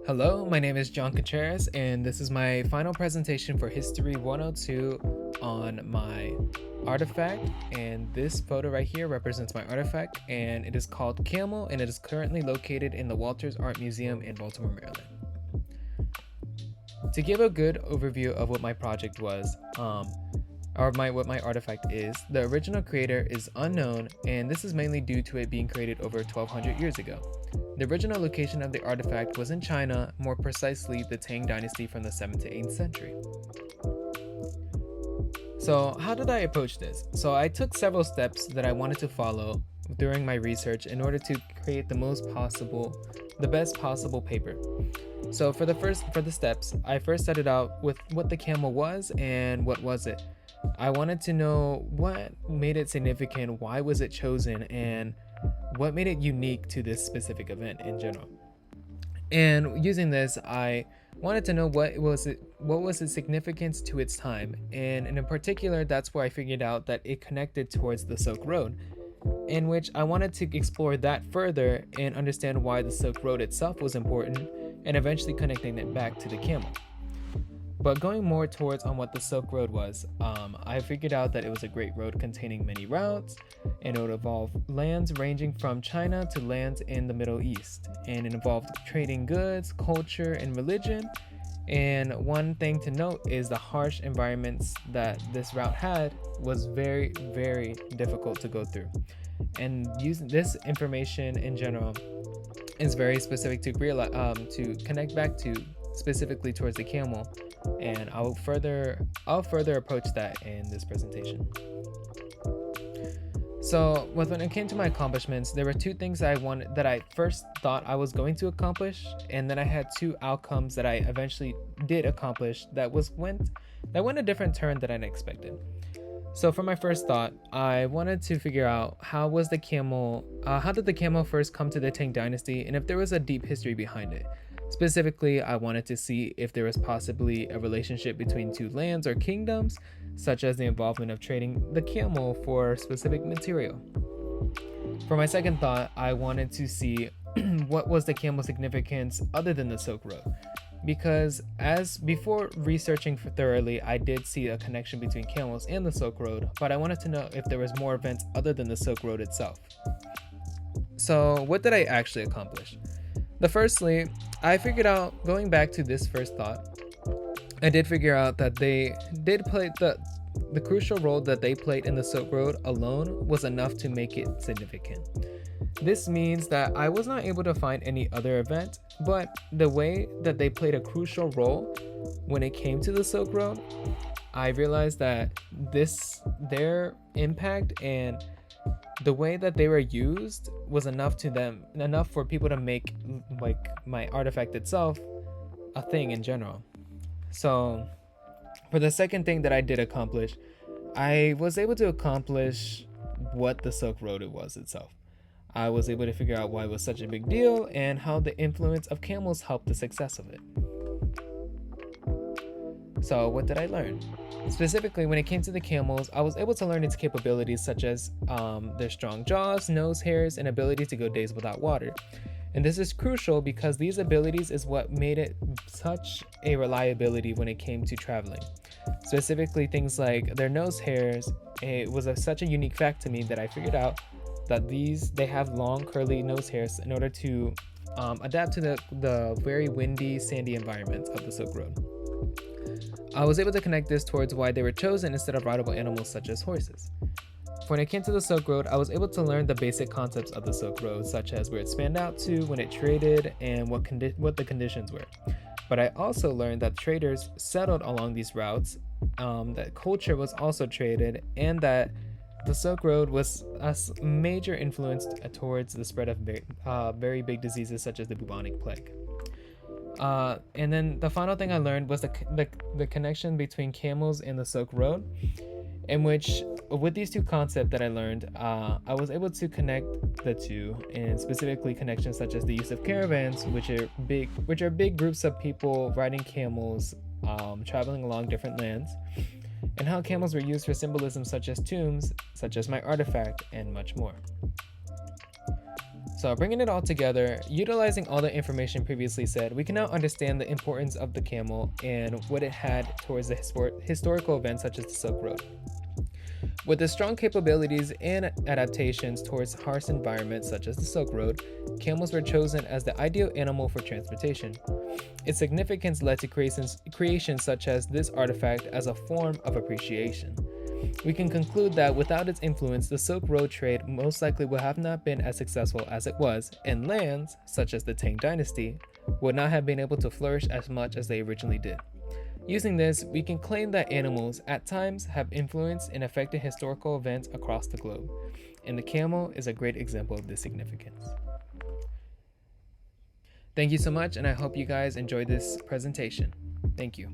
Hello, my name is John Contreras, and this is my final presentation for History 102 on my artifact. And this photo right here represents my artifact, and it is called Camel, and it is currently located in the Walters Art Museum in Baltimore, Maryland. To give a good overview of what my project was, what my artifact is, the original creator is unknown, and this is mainly due to it being created over 1200 years ago. The original location of the artifact was in China, more precisely the Tang Dynasty from the 7th to 8th century. So how did I approach this? So I took several steps that I wanted to follow during my research in order to create the best possible paper. So for the steps, I first started out with what the camel was and what was it. I wanted to know what made it significant, why was it chosen, and what made it unique to this specific event in general. And using this, I wanted to know what was its significance to its time, and in particular, that's where I figured out that it connected towards the Silk Road, in which I wanted to explore that further and understand why the Silk Road itself was important, and eventually connecting it back to the camel. But going more towards on what the Silk Road was, I figured out that it was a great road containing many routes, and it would involve lands ranging from China to lands in the Middle East, and it involved trading goods, culture, and religion. And one thing to note is the harsh environments that this route had was very, very difficult to go through. And using this information in general is very specific to connect back to specifically towards the camel, and I'll further approach that in this presentation. So when it came to my accomplishments, there were two things that I first thought I was going to accomplish, and then I had two outcomes that I eventually did accomplish that went a different turn than I expected. So for my first thought, I wanted to figure out how did the camel first come to the Tang Dynasty, and if there was a deep history behind it. Specifically, I wanted to see if there was possibly a relationship between two lands or kingdoms, such as the involvement of trading the camel for specific material. For my second thought, I wanted to see what was the camel's significance other than the Silk Road. Because before researching thoroughly, I did see a connection between camels and the Silk Road, but I wanted to know if there was more events other than the Silk Road itself. So what did I actually accomplish? Firstly, I figured out, going back to this first thought, I did figure out that they did play the crucial role that they played in the Silk Road alone was enough to make it significant. This means that I was not able to find any other event, but the way that they played a crucial role when it came to the Silk Road, I realized that their impact and the way that they were used was enough for people to make like my artifact itself a thing in general. So for the second thing that I did accomplish, I was able to accomplish what the Silk Road was itself. I was able to figure out why it was such a big deal and how the influence of camels helped the success of it. So what did I learn? Specifically, when it came to the camels, I was able to learn its capabilities such as their strong jaws, nose hairs, and ability to go days without water. And this is crucial because these abilities is what made it such a reliability when it came to traveling. Specifically, things like their nose hairs, it was such a unique fact to me that I figured out that they have long curly nose hairs in order to adapt to the very windy, sandy environments of the Silk Road. I was able to connect this towards why they were chosen instead of rideable animals such as horses. When it came to the Silk Road, I was able to learn the basic concepts of the Silk Road, such as where it spanned out to, when it traded, and what the conditions were. But I also learned that traders settled along these routes, that culture was also traded, and that the Silk Road was a major influence towards the spread of very big diseases such as the bubonic plague. And then the final thing I learned was the connection between camels and the Silk Road, in which with these two concepts that I learned, I was able to connect the two, and specifically connections such as the use of caravans, which are big groups of people riding camels, traveling along different lands, and how camels were used for symbolism such as tombs, such as my artifact, and much more. So bringing it all together, utilizing all the information previously said, we can now understand the importance of the camel and what it had towards the historical events such as the Silk Road. With its strong capabilities and adaptations towards harsh environments such as the Silk Road, camels were chosen as the ideal animal for transportation. Its significance led to creations such as this artifact as a form of appreciation. We can conclude that without its influence, the Silk Road trade most likely would have not been as successful as it was, and lands, such as the Tang Dynasty, would not have been able to flourish as much as they originally did. Using this, we can claim that animals, at times, have influenced and affected historical events across the globe, and the camel is a great example of this significance. Thank you so much, and I hope you guys enjoyed this presentation. Thank you.